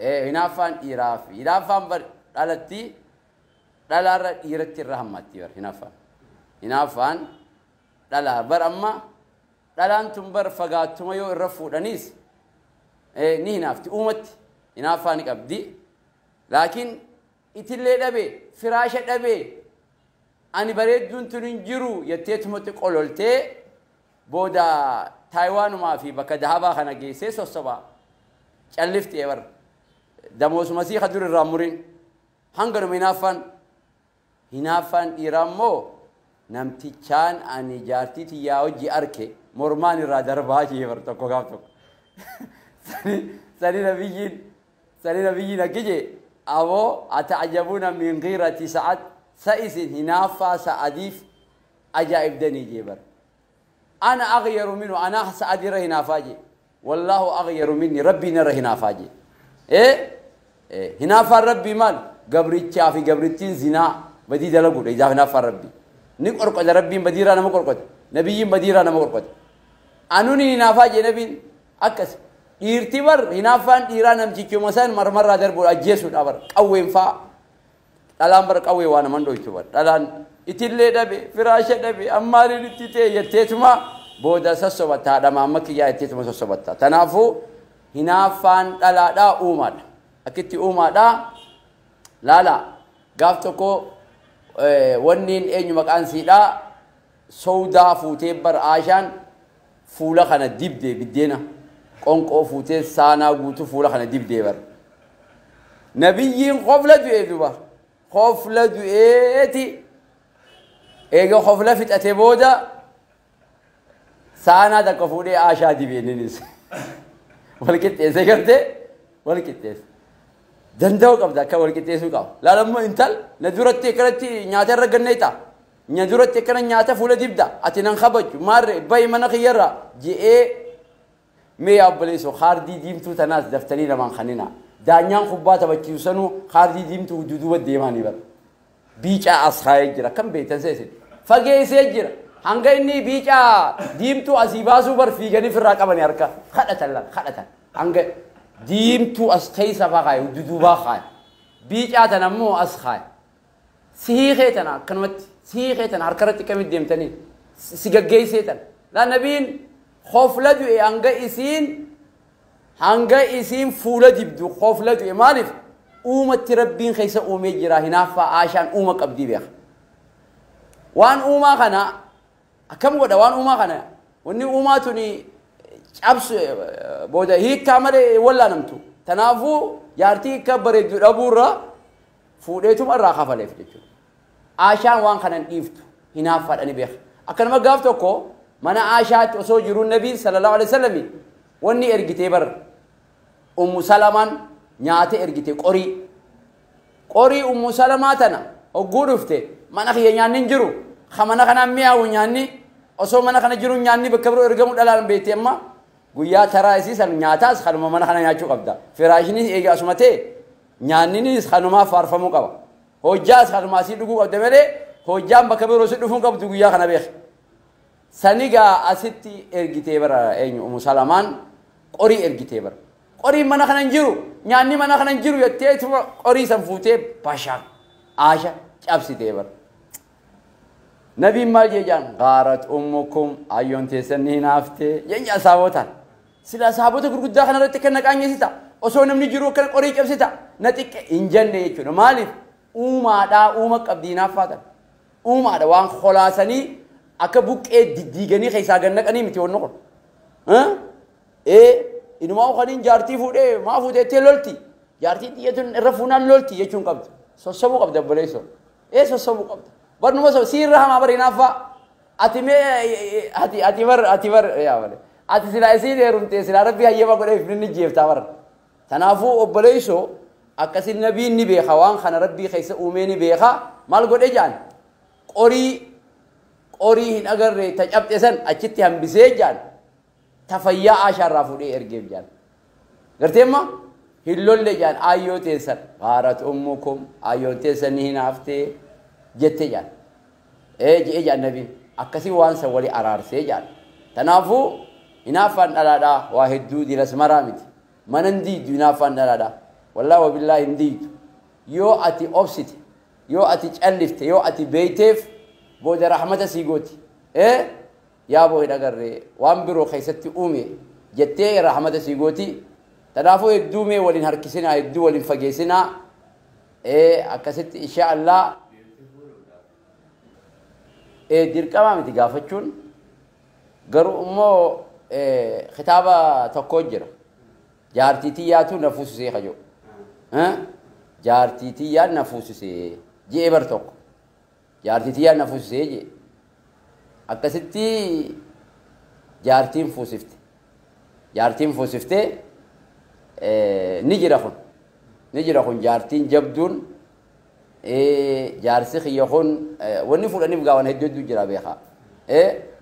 هنافان إيراف هنافان بر علتي لا يرتي الرحمة تيار هنافان لا بر أما لا أنتم بر فقاتم يو الرفو رنيس ني هنافت أمت هنافانك أبدي لكن إتلي دبي فراش دبي أنا بريد دون تنجرو يتيتم تقوللتي بودا تايوان ما في بك دهبا خنا جيسي سوسبا شلفت يور دموس مسيح دور الرامورين هنگر هنافان إيرامو نمتي كان أني جارتي تياو جي أركي مرمان الرادر باجي يور تكو غافتو سالي نبيين أكيد أو أتعجبون من غيرة سعد سائس هنافا سعديف أجائب دني جبر أنا أغير منه أنا سعدي رهنا فاجي والله أغير مني ربي نرهنا فاجي هنافا ربي مال قبرتي في قبرتين زنا بدي دلقول إذا هنافا ربي نقول قد ربي بديرا أنا مقول قد نبي بديرا أنا مقول قد أنوني هنافا نبي أكس يرتبر هنافان إيران أمشي كيو مثلا مرمر رادر بول أجيسون أبر قويم فا دلان بر قوي وانا من دوي تبر دلان إتلي دبي فراش دبي أماري لتيتي يتيتما بودا سسوبتا دما مكيا يتيتما سسوبتا تنافو هنافان دلا أوماد أكيد أوماد لا قافتكو ونين إني مكان سيدا سودا فوتيبر عشان فولا خنا ديب دي بدينا قنقو فوتي سانا غوتو فولا خنا ديب دي بر نبيين قفلة دوبا قفلة دوئتي ايغا قفلة فيت اتبودا سانا دا كفودي آشا دي بينينيس ولكتيس ايغرتي ولكتيس دندو قبدا كا ولكتيسو قاو لا لما انتل ندورتي كرتي نياتا رغنيتا ندورتي كن نياتا فولا ديبدا اتنن خبج مار باي من خيرا جي مي ابليسو خاردي ديمتو تناس دفتني لمن خنينا دانيان خباتا بچيسنو خاردي ديمتو دودو وديماني بر بيچا اسخاي جرا كم بيتن سيس فگي سيجرا هنگيني بيچا ديمتو اسيباسو بر فيگني فراقبن ياركا خدتا هنگ ديمتو اسخاي سفاخاي دودو باخاي بيچا تنمو اسخاي سيخيتنا كنمت سيخيتنا هركرت كم ديمتني سيگگي سيتن لا نبين خوف لدو هنگا إسين فولا دبدو خوف لدو مالف أومة ربين خيسا أومي جرا هنافا عشان أومة قبدي بيخ وان أومة خنا كم قد وان أومة خنا وني أومة توني أبس بودا هي كامل ولا نمتو تنافو يارتي كبر أبورا فوليتم الراخة فليف عشان وان خنا نيفتو هنافا أني بيخ أكن ما قافتو كو منا عاشات وسوجروا النبي صلى الله عليه وسلم وني ارجتي بر سلمان نياتي ارجتي قري سلماتنا وغورفته منا خي نيانين جرو خمنا خنا مياو نياني اسو منا خنا جرو نياني بكبرو ارغمو دلال بيتيما غيا ترايسي سن نياتاس خنما منا خنا نياچو قبدا فراشني ايغا اسمته نيانيني خنما فارفمو قبا هوجاس خنما سي دغو قدمله هوجام بكبرو سدفون قبدو غيا خنا بيخ سنيغا اسيتي ارغيتيبر اينو سلمان قري ارغيتيبر قري منا خننجرو نياني منا خننجرو يتيت قري سنفوتي باشا عاشا چابسيتيبر نبي ماجيجان غارت امكم ايون تسني نافته ينيا سابوتا سلا سابوتا غرغدا خنرت كنقانيستا اوسو نمني جرو كن قري چابسيتا نتيك انجن يچو مالف اوما قبدينا فاتا اوما دا وان خلاصني أكبوك ديجاني خيسا جنك أني متيونو إنما أخذين جارتي فودة ما فودة تلولتي جارتي تيجون رفونا لولتي يجون قبض سوسبو قبض بليسو سوسبو قبض برنو ما سو سير رها ما برينا فا أتيمي أتيبر يا ولد أتسلا سير يرومتي سلا ربي هيا ما قريب فرني جيف تامر تنافو بليسو أكسر نبي نبي خوان خنا ربي خيسا أميني بيخا مال قد إجان قريهن أجر تجابت إنسان أشتي هم بسيجان تفيا عشر رافودي إرجيم جان قرتيما هلول لجان أيو تيسر غارت أمكم أيو تيسر نهين أفتي جت جان جي جان نبي أكسي وان سوالي أرار سيجان تنافو هنافن على دا واحد دو دي رسمرامت من نديد ينافع نرادا والله وبالله نديد يو أتي أبسط يو أتي تألفت يو أتي بيتف بود رحمة سيقوتي إيه يا أبو هيدا وامبرو خيستي أمي جتة رحمة سيقوتي تنافو يدومي ولين هركسنا يدو ولين فجيسنا إيه أكست إن شاء الله إيه دير كمان متجافتشون قرو أمو خطابة تكوجر جارتيتياتو نفوس سي خجو ها جارتيتيات نفوس سي جي برتوك جارتيتيات نفوس سي جي أكستي جارتين فوسفت جارتين فوسفت نجرا خون جارتين جبدون جارسي خيخون ونفور أني بقاوان هدو جرا بيخا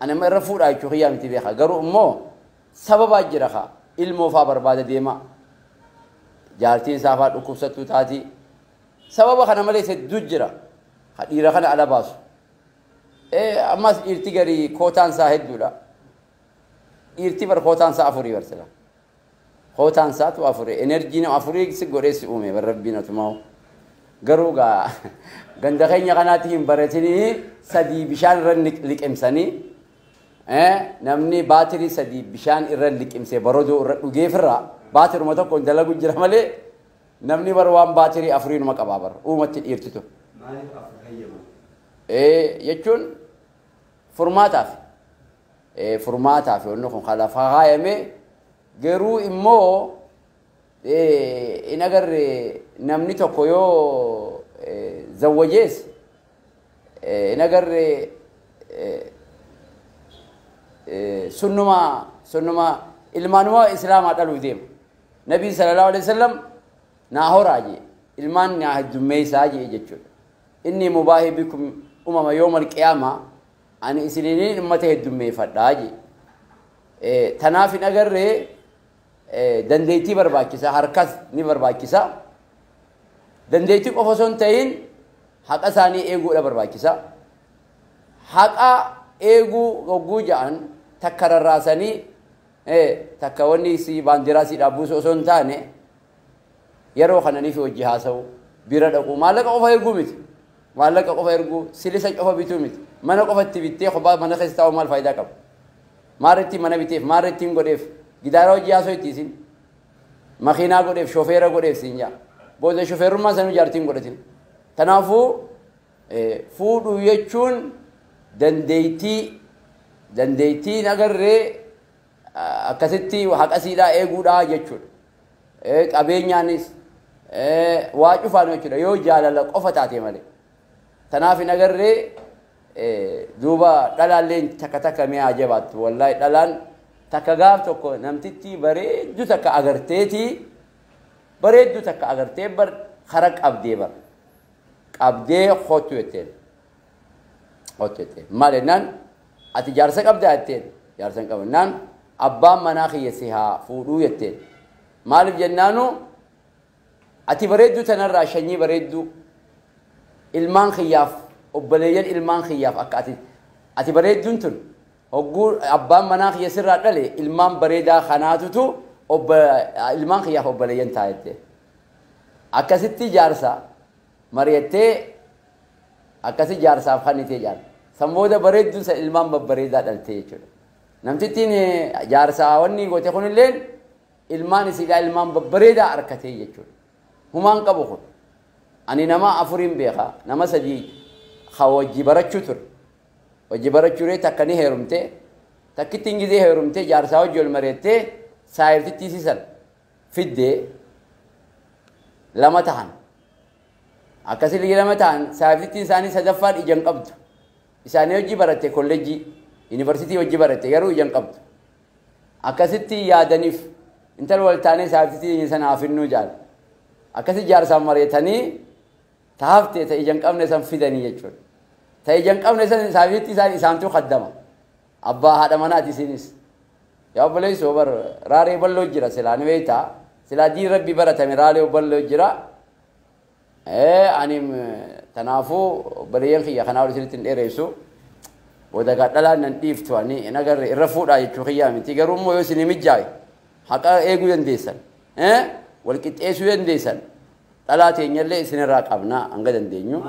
أنا ما رفور أي شو خيام تبيخا قرو أمو سبب أجرها ilmoo faa barbaada deema jaartiin saafaat dhukkubsattuu taati sababa kana malee hedduu jira dhiira kana ala baasu ammas dhiirti garii kootaan isaa hedduudha dhiirti bar kootaan isaa afurii barsila kootaan isaatu afurii enerjiin afurii si godheessi uume bar rabbiin atumaa garuu gaa ganda keenya kanaatti hin baratinii sadii bishaan irra liqimsanii namni baatirii sadii bishaan irra liqimsee barodoo irra dhugeefirra baatiruma tokko dalagu jira malee namni bar waan baatirii afuriinuma qabaa bar uumatti dhiirtitu maaliif afur hayyama jechuun furmaataaf yoonni kun kalaafaa haayame garuu immoo in agarre namni tokko yoo zawwajees in agarre سنما ilmaanuma islaamaa dhaluu deema nabii sallallahu alaihi wasallam naa horaaje ilmaan naa heddummeessaa jee jechuudha inni mubaahi bikum umama yoomal qiyaama ani isiniin ummata heddummeeffadhaa jee tanaaf hin agarree dandeettii barbaachisa harkas ni barbaachisa dandeettii qofa osoo hin ta'in haqa isaanii eeguudha barbaachisa haqa eeguu gogguu ja'an takka rarraasanii takka wanni si baandiraa si dhaabbuusu osoo hin taane yeroo kananiif hojii haasa'u bira dhaqu maallaqa qofa erguu miti maallaqa qofa erguu silisa qofa bituu miti mana qofatti bittee kophaa mana keessa taa'u maal faayidaa qaba maarreetti mana biteef maarreetti hin godheef gidaara hojii haasa'u itti isin makiinaa godheef shofeera godheef siin jaa booda shofeerummaa sanuu jaartiin godhatin tanaafuu fuudhuu jechuun dandeettii nagarree akkasitti haqasiidhaa eeguudhaa jechuudha qabeenyaanis waa cufaan jechuudha yoo jaalala qofa taate malee tanaaf nagarree duuba dhalaalleen takka mi'a ajabaattu wallahi dhalaan takka gaaf tokko namtitti bareeddu takka agartee bar kara qabdee hootu jetteen maal jennaan ati jaarsa qabdaa jetteen jaarsa qabannaan abbaan manaa kiyyasi haa fuudhuu jetteen maaliif jennaanu ati bareeddu tanarraa shanyii bareeddu ilmaan kiyyaaf obboleeyyan ilmaan kiyyaaf akka ati bareedduun tun hogguu abbaan manaa kiyyasirraa dhale ilmaan bareedaa kanaatutu ilmaan kiyyaaf obboleeyyan taa'ette akkasitti jaarsa mari'attee akkasi jaarsaaf kanitee jaarsa samboda bareedduun san ilmaan babbareedaa dhalte jechuudha namtittiin jaarsaa wanni goote kunilleen ilmaan isiidhaa ilmaan babbareedaa arkatee jechuudha humaan qabu kun ani nama afuriin beeka nama sadii wajji barachuu ture wajji barachuuree takka ni heerumte takkittiin gizee heerumte jaarsaa wajji ol mari'attee saayirtitti isiisan fiddee lama tahan akkasii lama tahan saayirtittiin isaanii sadaffaan ijaan qabdu isaanii wajji baratte kolleejjii yuunivarsiitii wajji baratte garuu ijaan qabdu akkasitti yaadaniif intal wal taanee saayirtittii sana hafinnuu jaala akkasi jaarsaan mari'atanii taaftee ta ijaan qabne san fidanii jechuudha ta ijaan qabne san saayirtittii isaantu kaddama abbaa haadha manaati isinis yaa obboleessoo bar raaree balloo jira silaa ni beektaa silaa diin rabbi baratame raaree balloo jira ani tanaafuu obboleeyyan kiyya kanaa ol isinitti hin dheeressu booda gadhalaan nan dhiiftu ani nagarre irra fuudhaa jechuu kiyyaa miti garuu immoo yoo isin mijjaawe haqa eeguu dandeessan والكتيسو ينديسن ثلاثة ينلي سن راقبنا أنقدن دينيو